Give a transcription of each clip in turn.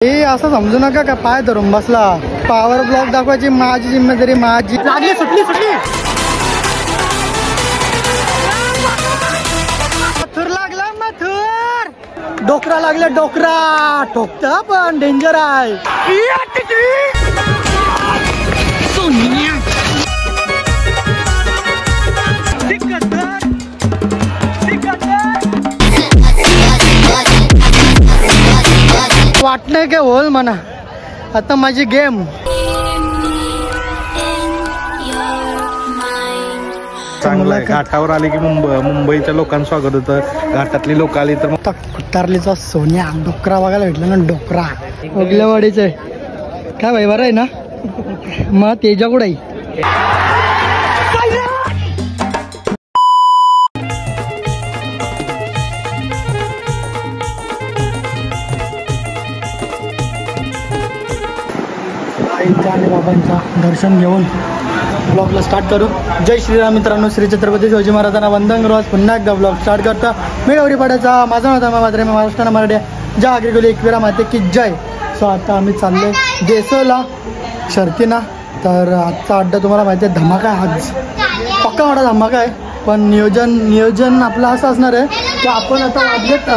हे असं समजू नका का पाय धरून बसला. पॉवर ब्लॉक दाखवायची माझी जिम्मेदारी, माझी. लागली, सुटली सुटली. मथुर लागला, मथुर. डोकरा लागला, डोकरा ठोकता पण डेंजर आहे. वाटणं काय होल म्हणा. आता माझी गेम चांगलं आहे. घाटावर आले की मुंबईच्या लोकांचं स्वागत होतं. घाटातली लोक आली तर मग कुटारलीचा सोन्या डोकरा बघायला भेटला ना. डोकरा ओगलेवाडीच आहे काय भाई, बरं आहे ना. मग तेजा कुठं आहे. बाबांचा दर्शन घेऊन ब्लॉगला स्टार्ट करू. जय श्रीराम मित्रांनो. श्री छत्रपती शिवाजी महाराजांना वंदन करू. आज पुन्हा एकदा ब्लॉग स्टार्ट करता. मी गौरीपाड्याचा. माझा नाव मात्र मी महाराष्ट्रानं मराठी ज्या आगरी एकविरा माते की जय. सो आता आम्ही चाललोय देसोला शर्तीना. तर आजचा अड्डा तुम्हाला माहिती आहे, धमाका आहे आज. पक्का मोठा धमाका आहे. पण नियोजन आपलं असं असणार आहे की आपण आता वाजलेत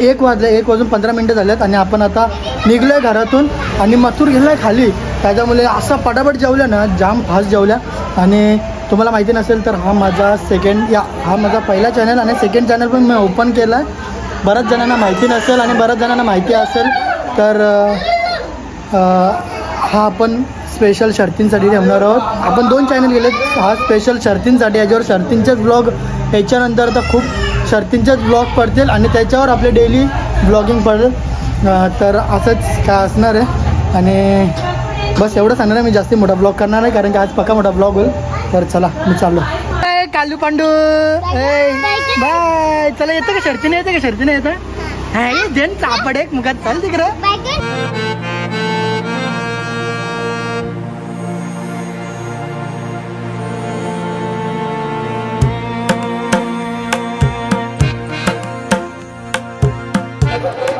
1 वाजून 15 मिनटं झालेत आणि आपण आता निघलोय घरातून आणि मथुर गेलाय खाली. त्याच्यामुळे असं पटापट जेवल्या ना, जाम फास्ट जेवल्या. आणि तुम्हाला माहिती नसेल तर हा माझा पहिला चॅनल आणि सेकंड चॅनल पण मी ओपन केला आहे. बऱ्याच जणांना माहिती नसेल आणि बऱ्याच जणांना माहिती असेल तर हा आपण स्पेशल शर्तींसाठी ठेवणार आहोत. आपण 2 चॅनल गेलेत. हा स्पेशल शर्तींसाठी, याच्यावर शर्तींचेच ब्लॉग, याच्यानंतर तर खूप शर्तींचेच ब्लॉग पडतील आणि त्याच्यावर आपले डेली ब्लॉगिंग पडेल. तर असंच काय असणार आहे आणि बस एवढं सांगणार आहे. मी जास्ती मोठा ब्लॉग करणार नाही कारण की आज पक्का मोठा ब्लॉग होईल. तर चला मी चाललो. कालू पांडू बाय. चला येतं का शर्तीने, येतं का शर्तीने, येतं हाय देन चापड एक मुखात. चाल तिकडं.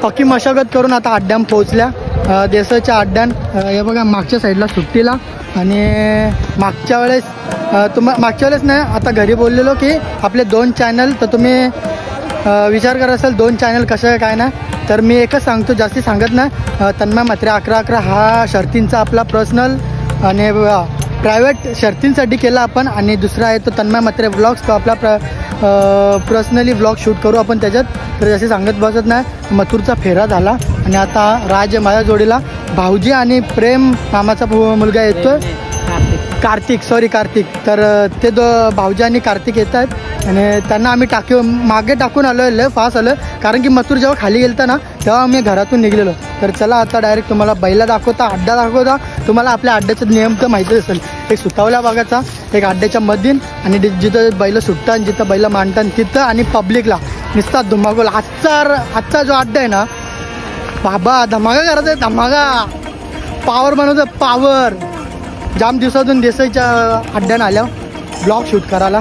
पक्की मशागत करून आता अड्ड्याम पोहोचल्या. देसाच्या अड्ड्यान हे बघा मागच्या साईडला सुट्टीला. आणि मागच्या वेळेस नाही, आता घरी बोललेलो की आपले 2 चॅनल. तर तुम्ही विचार करत असाल 2 चॅनल कसं आहे काय ना. तर मी एकच सांगतो, जास्ती सांगत नाही. तन्मय म्हात्रे 1111 हा शर्तींचा आपला पर्सनल आणि प्रायव्हेट शर्तींसाठी केला आपण. आणि दुसरा आहे तो तन्मय म्हात्रे ब्लॉग्स, तो आपला पर्सनली ब्लॉग शूट करू आपण त्याच्यात. तर जसे सांगत बसत नाही. मथुरचा फेरा झाला आणि आता राज माझ्या जोडीला भाऊजी आणि प्रेम मामाचा मुलगा येतोय, कार्तिक. तर ते भाऊजी आणि कार्तिक येत आहेत आणि त्यांना आम्ही मागे टाकून आलो. लय फास्ट आलो कारण की मथुर जेव्हा खाली गेलता ना तेव्हा आम्ही घरातून निघलेलो. तर चला आता डायरेक्ट तुम्हाला बैला दाखवता, अड्डा दाखवता. तुम्हाला आपल्या अड्ड्याचा नियम तर माहितीच असेल. एक सुतावल्या भागाचा, एक अड्ड्याच्या मधीन आणि जिथं बैल सुटतात, जिथं बैल मांडतात तिथं, आणि पब्लिकला नुसता धुमाकूळ. आजचा जो अड्डा आहे ना बाबा, धमाका करायचा आहे. धमाका पावर बनवतो, पावर. जाम दिवसातून देसाईच्या अड्ड्यानं आल्या ब्लॉग शूट करायला,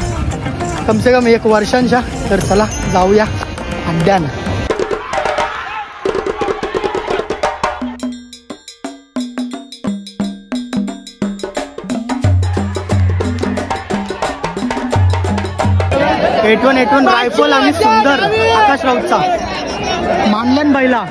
कमसे कम 1 वर्षांच्या. तर चला जाऊया अड्ड्यानं. एट वन रायफल आणि सुंदर आकाश राऊतचा मानलन बैला.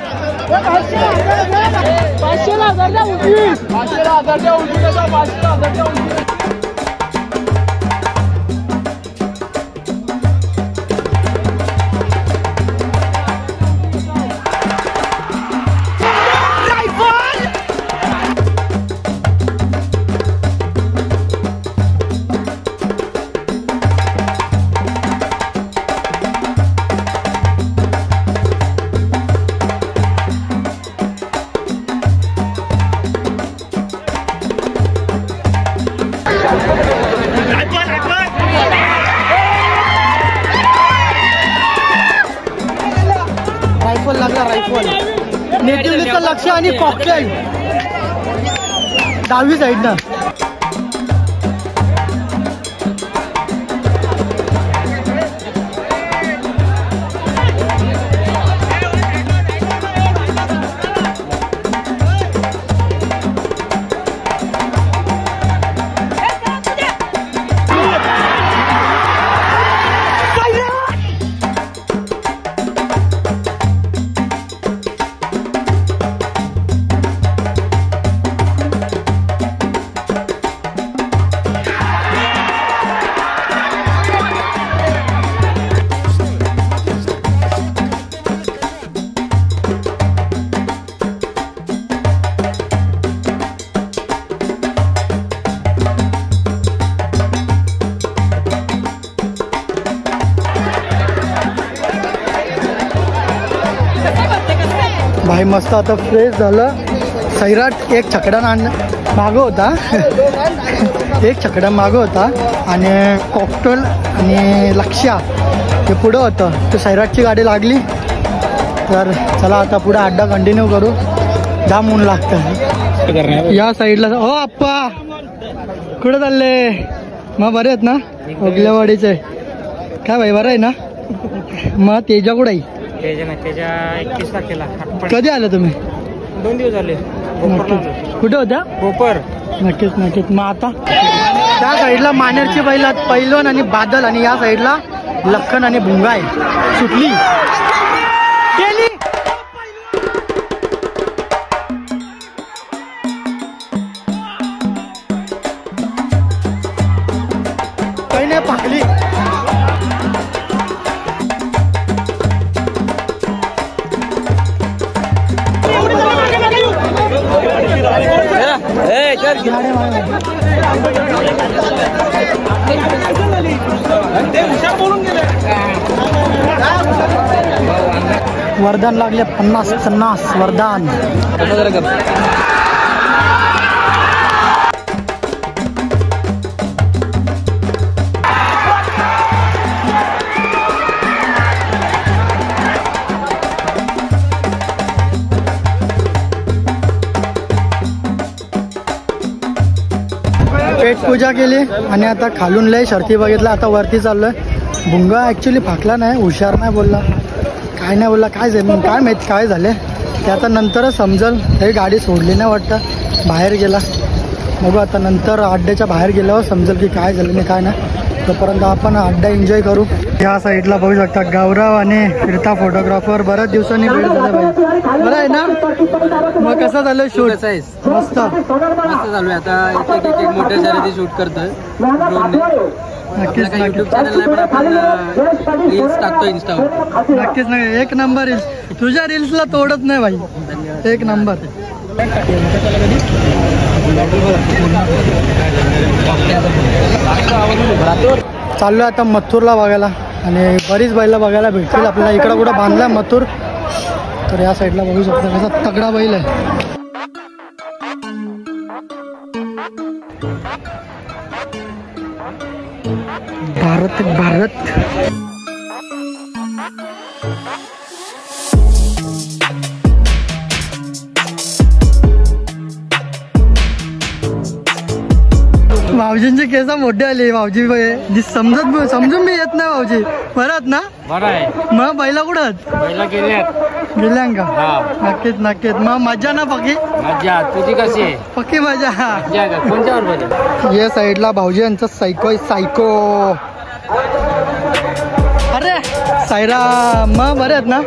रायफल नेटिव्हचं लक्ष आणि कॉकटेल डावी साईडनं. मस्त आता फ्रेश झालं. सैराट एक छकडा मागं होता एक छकडा मागं होता आणि कॉकटेल आणि लक्ष्या ते पुढं होतं. तर सैराटची गाडी लागली. तर चला आता पुढे अड्डा कंटिन्यू करू. जाम ऊन लागतं या साईडला. हो आप्पा कुठं चालले? मग बरे आहेत ना? ओगलेवाडीचे काय भाई बरं आहे ना? मग तेजा कुठं आहे? तेजा 21 तारखेला. कधी आलं तुम्ही? 2 दिवस झाले. कुठे होत्या? कोपर. नक्कीच नक्कीच. मग आता त्या साईडला मानेरची बैल आहेत, पैलवान आणि बादल, आणि या साईडला लखन आणि भुंगा आहे. सुटली केली काही नाही पाकली. वरदान लागले 50 वरदान. पेट पूजा केली आणि आता खालून लय शर्ती बघितलं. आता वरती चाललोय. भुंगा ॲक्च्युली फाकला नाही, हुशार नाही बोलला, काय नाही बोलला. काय माहिती काय झाले ते आता नंतरच समजल. हे गाडी सोडली नाही वाटतं, बाहेर गेला. बघू आता नंतर अड्ड्याच्या बाहेर गेल्यावर समजेल की काय झालं नाही काय नाही. तोपर्यंत आपण अड्डा एन्जॉय करू. या साईडला बघू शकता गौरव आणि फिरता फोटोग्राफर. बऱ्याच दिवसांनी भेट झाला भाई. बरं आहे ना? मग कसं झालं शूट? मस्त मस्त चालू आहे आता. एक मोठ्या शर्यती शूट करतोय. नक्कीच युट्यूब चॅनल आहे पण आपण रील्स टाकतो इंस्टावर. नक्कीच नाही. एक नंबर रील्स. तुझ्या रील्सला तोडत नाही भाई, एक नंबर. चाललो आता मथुरला बघायला आणि बरीच बैला बघायला भेटतील आपल्याला. इकडं कुठं बांधलाय मथुर. तर या साईडला बघू शकता कसा तगडा बैल आहे. भारत भाऊजींचे केस मोठे आले. भाऊजी समजून मी येत नाही. भाऊजी बरं ना? बरं आहे. मग बैला कुठं पहिला गेल्या का? नक्कीच नक्कीच. मग मजा ना पक्की? मजा. तुझी कशी आहे? पक्की मजा. कोणत्यावर? या साईडला भाऊजी यांचा सायको. अरे सायरा मग बरे आहेत ना?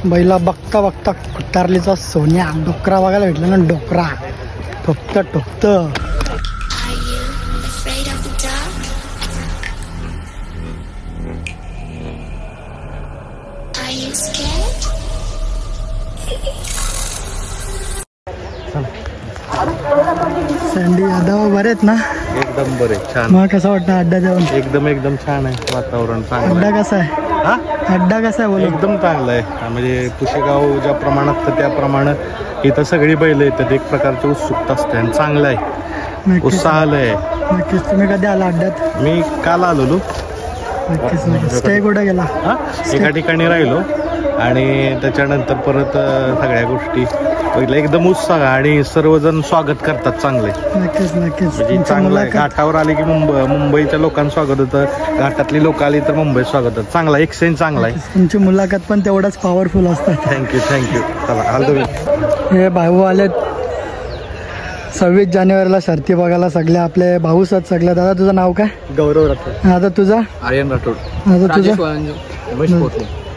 बैला बघता बघता कुटारलीचा सोन्या डोकरा बघायला भेटला ना. डोकरा ठोकत सँडी यादव बरे आहेत ना? एकदम बरे, छान. मग कसं वाटतं अड्डा जेवण? एकदम छान आहे. वातावरण चांगलं. अड्डा कसा आहे? हा, अड्डा कसा आहे बोल? एकदम चांगला आहे. म्हणजे पुशेगाव ज्या प्रमाणात तर त्याप्रमाणे इथं सगळी बैल येतात. एक प्रकारची उत्सुकता असते आणि चांगलं आहे. उत्साह आहे. नक्कीच. तुम्ही कधी आला अड्ड्यात? मी काल आलेलो. नक्कीच. स्टे कुठे गेला? एका ठिकाणी राहिलो आणि त्याच्यानंतर परत सगळ्या गोष्टी पहिलं एकदम उत्साह आणि सर्वजण स्वागत करतात चांगले. नक्कीच म्हणजे चांगलं आहे. घाटावर आले की मुंबईच्या लोकांचं स्वागत होतं. घाटातली लोक आली तर मुंबईत स्वागत होतं. चांगला एक्सचेंज चांगला आहे. तुमची मुलाखत पण तेवढाच पॉवरफुल असतात. थँक्यू. चला आलो. हे भाऊ आलेत 26 जानेवारीला शर्ती बघायला. सगळे आपले भाऊच आहेत सगळे. दादा तुझं नाव काय? गौरव राठोड. आता तुझं? आर्यन राठोड. आता तुझं?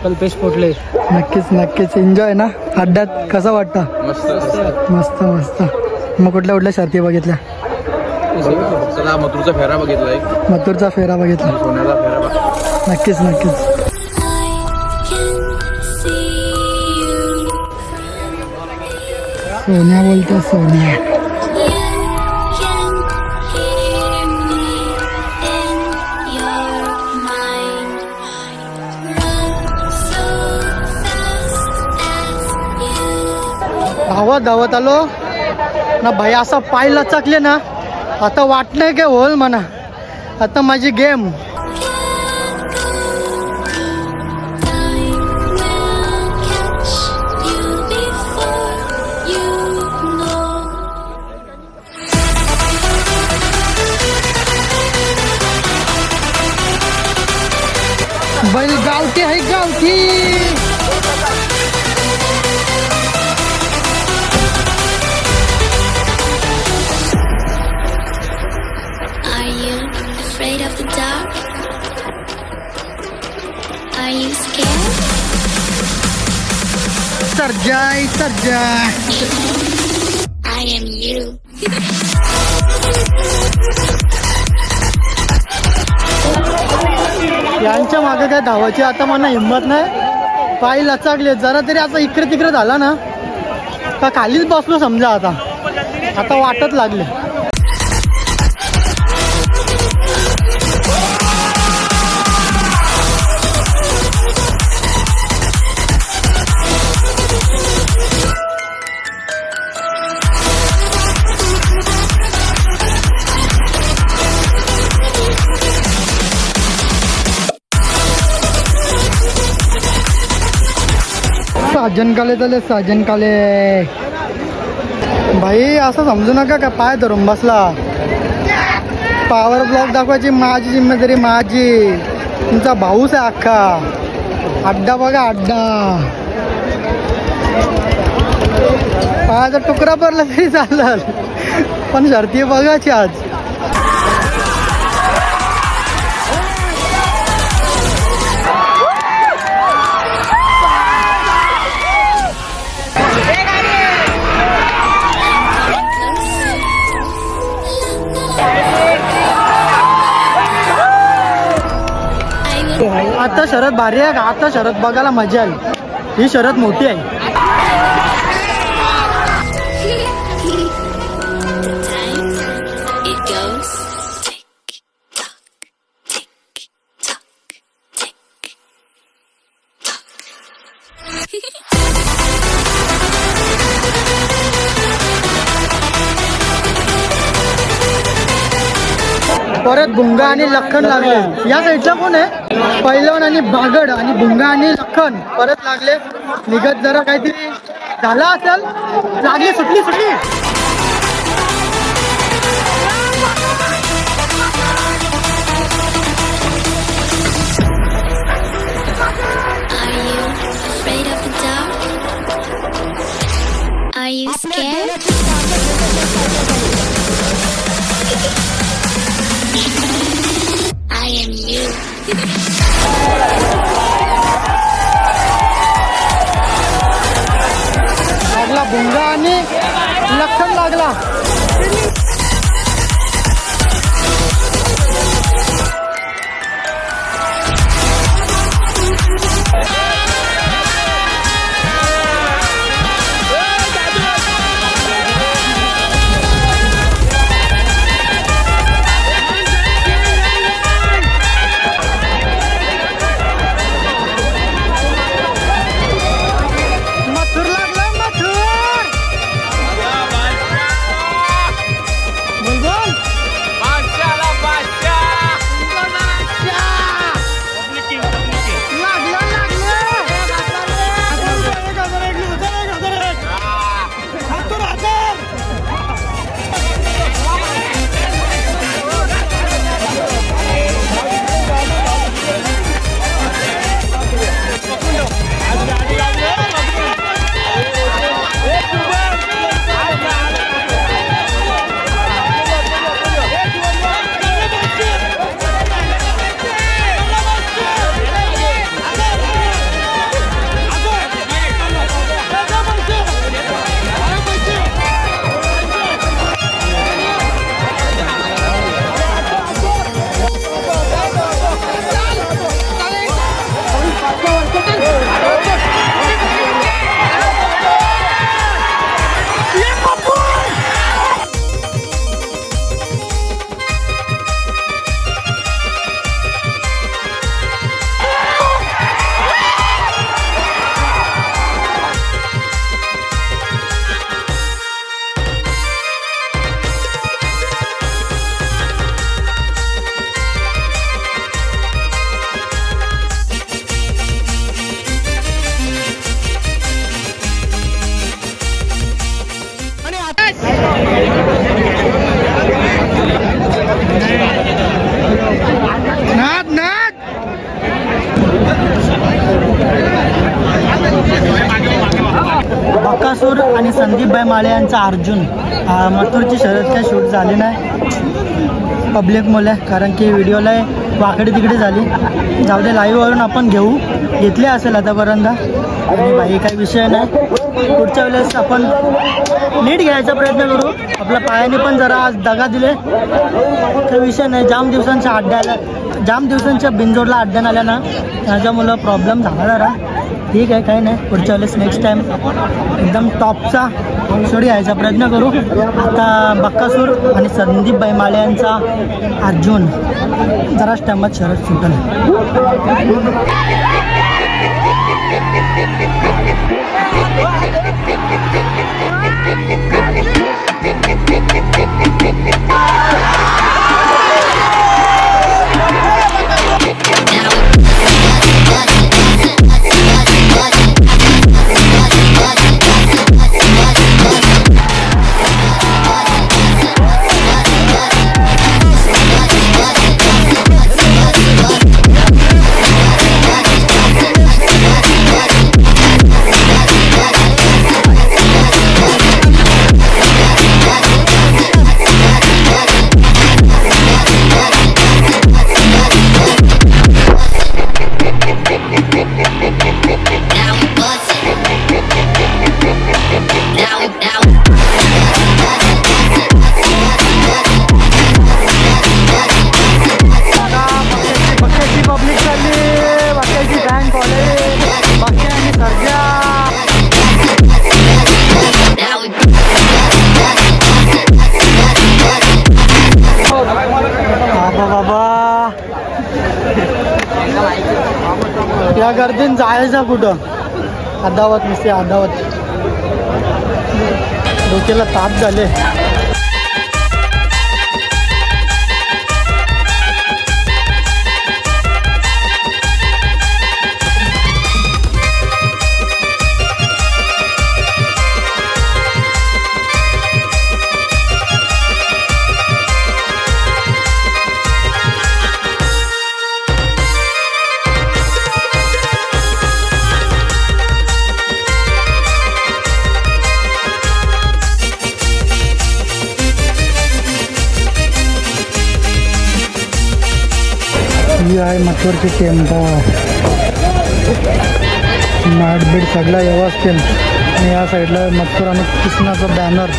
कल्पेश पोटले. नक्कीच एन्जॉय ना अड्ड्यात? कसं वाटतं? मस्त. मग कुठल्या शर्ती बघितल्या? मथुरचा फेरा बघितलाय. मथुरचा फेरा बघितला. सोन्याचा फेरा. नक्कीच. सोन्या बोलतो. सोन्या Your धावत धावत आलो ना भाई, असा पाय लचकले ना आता वाट नाही काय होल म्हणा. आता माझी गेम बैल गावठी आहे गावठी. Are you afraid of the dark? Are you scared? सरजाय सरजाय. I am you. यांच्या मागे काय धावायची आता मला हिंमत नाही. पाय लचकले जरा तरी असं इकडे तिकडे झाला ना का खालीच बसलो समजा. आता वाटत लागले. साजनकाले झाले साजनकाले. भाई असं समजू नका का पाय धरून बसला. पॉवर ब्लॉक दाखवायची माझी जिम्मेदारी माझी. तुमचा भाऊच आहे अख्खा. अड्डा बघा अड्डा. पायाचा तुकडा पडला तरी चालेल पण शर्ती बघायची आज. आता शरद भारी आहे का. आता शरद बघायला मजा आली. ही शरद मोठी आहे. It goes परत भुंगा आणि लखन लागले. या साईडला कोण आहे. पैलवान आणि बागड आणि भुंगा आणि लखन परत लागले. निघत जरा काहीतरी झाला असेल. लागली सुटली सुटली. Are you afraid of the dark? Are you scared? I am you. लागला भुंगा आणि लखन लागला. बकासूर आणि संदीपभाई माळे यांचा अर्जुन. मथुरची शर्यत काय शूट झाली नाही पब्लिक मुले, कारण की व्हिडिओला वाकडी तिकडे झाली. जाऊ दे, लाईव्हवरून आपण घेतली असेल आतापर्यंत. आणि बाई काही विषय नाही, पुढच्या वेळेस आपण नीट घ्यायचा प्रयत्न करू. आपल्या पायाने पण जरा आज दगा दिले, काही विषय नाही. जाम दिवसांच्या बिनजोडला अड्ड्यान आल्या ना, त्याच्यामुळं प्रॉब्लेम झाला जरा. ठीक आहे, काही नाही. पुढच्या वेळेस नेक्स्ट टाईम एकदम टॉपचा सोडी घ्यायचा प्रयत्न करू. आता बक्कासूर आणि संदीपभाई माळे यांचा अर्जुन जराच टायमात शरद सुटेल. या गर्दीन जायचं कुठं? अदावत नसते, अदावत. डोक्याला ताप झाले. ही आहे मथुरची टेम्पो. नाटबीड सगळा व्यवस्थित. आणि या साईडला मथुर आणि कृष्णाचा बॅनर.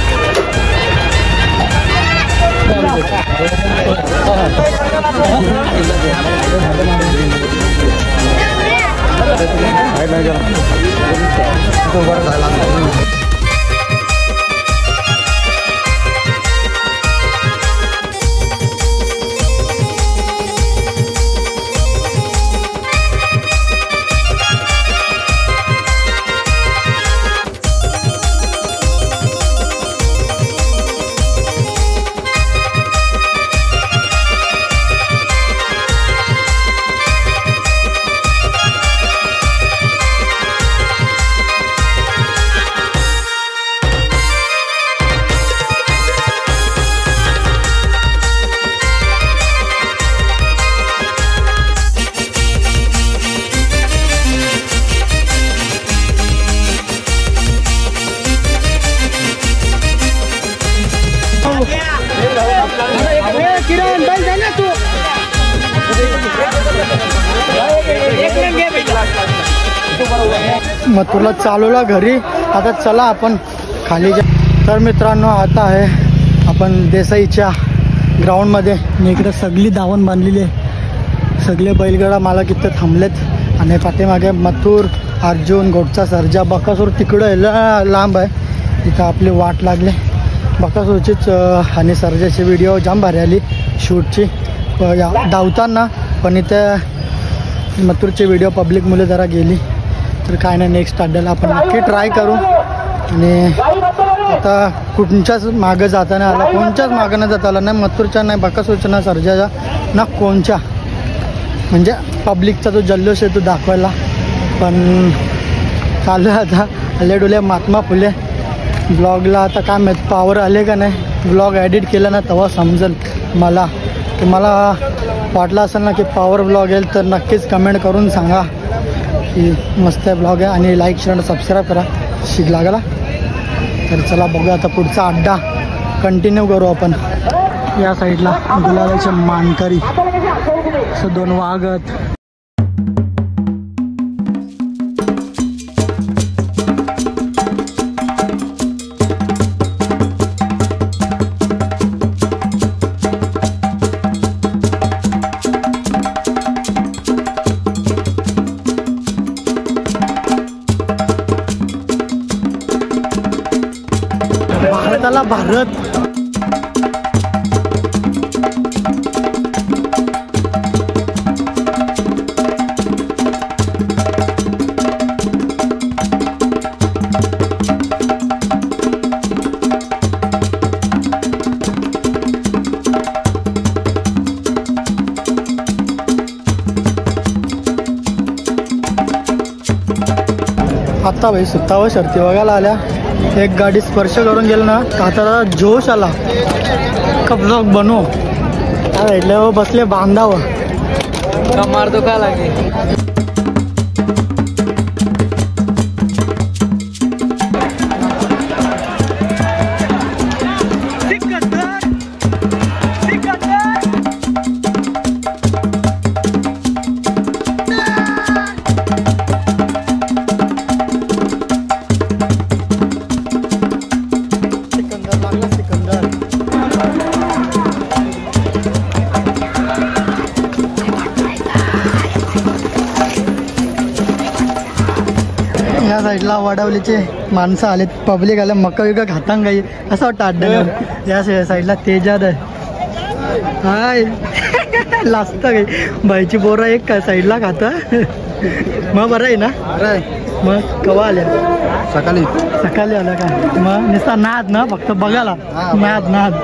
मथुरला चालवला घरी. आता चला आपण खाली जा. तर मित्रांनो, आता आहे आपण देसाईच्या ग्राउंडमध्ये. मी इकडे सगळी धावण बांधलेली आहे. सगळे बैलगाडा मला किती थांबलेत. आणि पाठीमागे मथुर, अर्जुन, गोडचा सर्जा, बकासूर तिकडं लांब आहे. तिथं आपली वाट लागली. बकासूरचीच आणि सर्जाची व्हिडिओ जाम भारी आली शूटची धावताना. पण इथं मथुरची व्हिडिओ पब्लिक मुले जरा गेली. तर काय नाही, नेक्स्ट अड्ड्याला आपण नक्की ट्राय करू. आणि आता कुठच्याच मागं जाताना आला, कोणच्याच मागं नाही जाता आला. नाही मथुरच्या, नाही बकासूरच्या, ना सर्जाच्या, ना कोणच्या. म्हणजे पब्लिकचा जो जल्लोष आहे तो दाखवायला. पण चालू आहे आता हल्ले डुले महात्मा फुले. ब्लॉगला आता काय माहीत पावर आले का नाही. ब्लॉग एडिट केला ना तेव्हा समजेल मला. तुम्हाला वाटलं असेल ना की पॉवर ब्लॉग येईल तर नक्कीच कमेंट करून सांगा की मस्त ब्लॉग आहे. आणि लाईक शेअर सबस्क्राईब करा. शिक लागाला. तर चला बघूया आता पुढचा अड्डा कंटिन्यू करू आपण. या साईडला गुलाबाचे मानकरी असं 2 वाघत. भारताला भारत. आता भाई 27 शर्ती बघायला आल्या. एक गाडी स्पर्श करून गेलं ना का आता जोश आला. कब्लॉग बनव भेटले बसले बांधावं कमार दुखा लागे. या साईडला वडवलीचे माणसं आलेत. पब्लिक आले मका विका खातां काही असं वाटतं अड्डा. या साईडला तेजाद आहे. हाय लाजतं काही बाईची पोरं एक काय साईडला खाता. मग बरं आहे ना. मग कवा आल्या. सकाळी आल्या का. मग नुसता नाद ना फक्त बघायला. नाद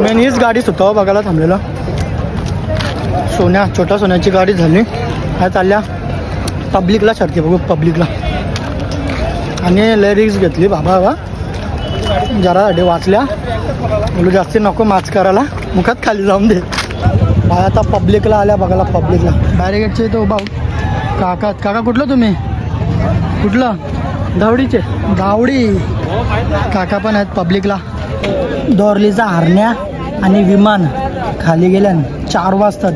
मेन हीच गाडी सुद्धा बघायला थांबलेला. छोट्या सोन्याची गाडी झाली. ह्या चालल्या पब्लिकला शर्ती बघू पब्लिकला. आणि लय रिक्स घेतली बाबा जरा वाचल्या बोलू जास्ती नको माच करायला मुखात खाली जाऊन दे. आता पब्लिकला आल्या बघायला. पब्लिकला बॅरिगेटचे तो भाऊ काका कुठलं तुम्ही कुठलं धावडीचे धावडी काका पण आहेत पब्लिकला. दोरलीचा हरण्या आणि विमान खाली गेल्या 4 वाजता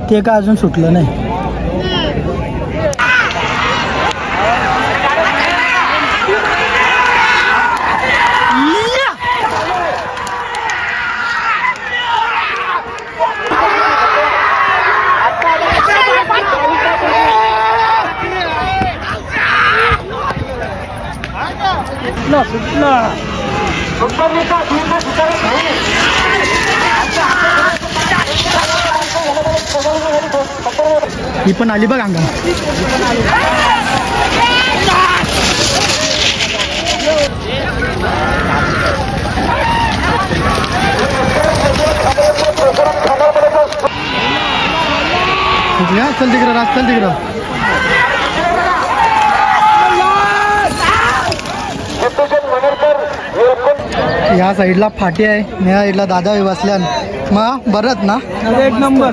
ते का अजून सुटलं नाही. ही पण आली बघ अंगा. चल तिकडं या साईडला फाटी आहे, या साईडला दादा बसल्यान. मग बरंच ना, एक नंबर.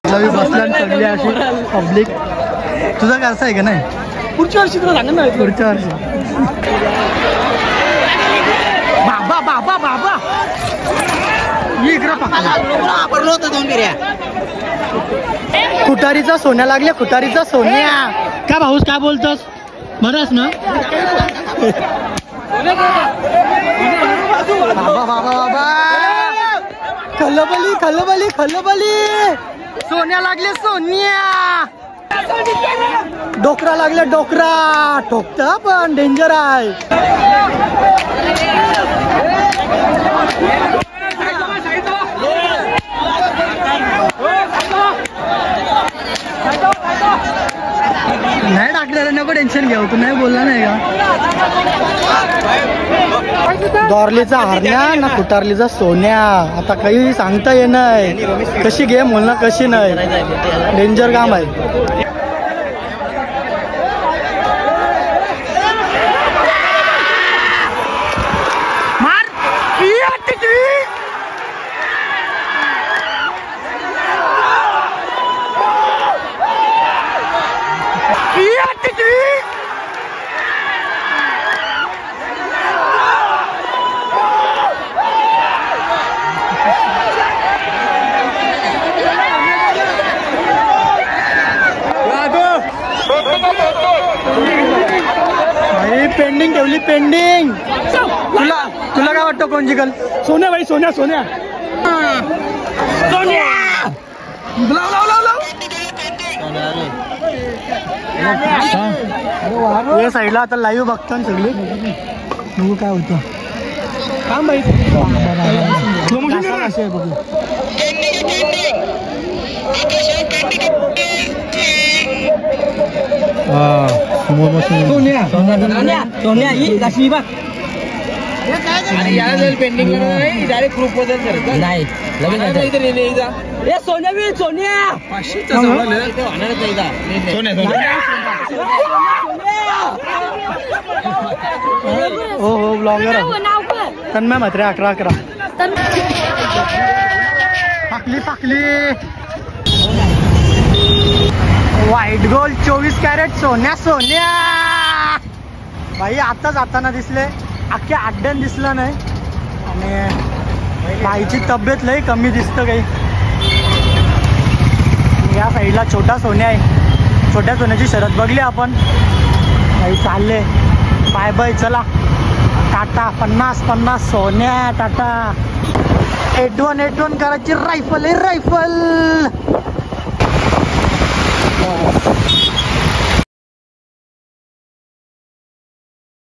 बसल्यान सगळी अशी पब्लिक. तुझं कसं आहे का नाही? पुढच्या वर्षी तुला सांगा ना. पुढच्या वर्षी बाबा बाबा बाबा इकडं पडलो होतो 2 फेऱ्या. खुटारीचा सोन्या लागले, खुटारीचा सोन्या. काय भाऊस काय बोलतोस? बरंच ना. बाबा बाबा बाबा खलबली खलबली खलबली. सोन्या लागले सोन्या. डोकरा लागले डोकरा. ठोकता पण डेंजर आहे. नाही टाकलेलं नको टेन्शन घेऊ. तू नाही बोलला नाही का? दॉर्लीचा हरण्या ना खुटारलीचा सोन्या. आता काही सांगता ये नाही कशी गेम होईल ना कशी नाही. डेंजर काम आहे. पेंडिंग ठेवली पेंडिंग. तुला तुला काय वाटतं कोण जिंकल? सोन्या भाई सोन्या सोन्या सोन्या. या साईडला आता लाईव्ह बघता सगळी. बघू काय होतं. थांब भाई. सोन्या सोन्या ही काशी बघ. पेंडिंग डायरेक्ट ग्रुप बदल नाही सोन्या बी सोन्या. हो हो ब्लॉगर तन्मय म्हात्रे 11-11. पाकली पाकली. व्हाईट गोल्ड 24 कॅरेट सोन्या सोन्या. भाई आता जाताना दिसले, अख्ख्या अड्ड्यान दिसलं नाही. आणि बाईची तब्येत लई कमी दिसतं काही. या साईडला छोटा सोन्या आहे. छोट्या सोन्याची शरद बघली आपण. काही चालले. बाय बाय चला. टाटा 50-50 सोन्या. टाटा 81 करायची रायफल आहे रायफल.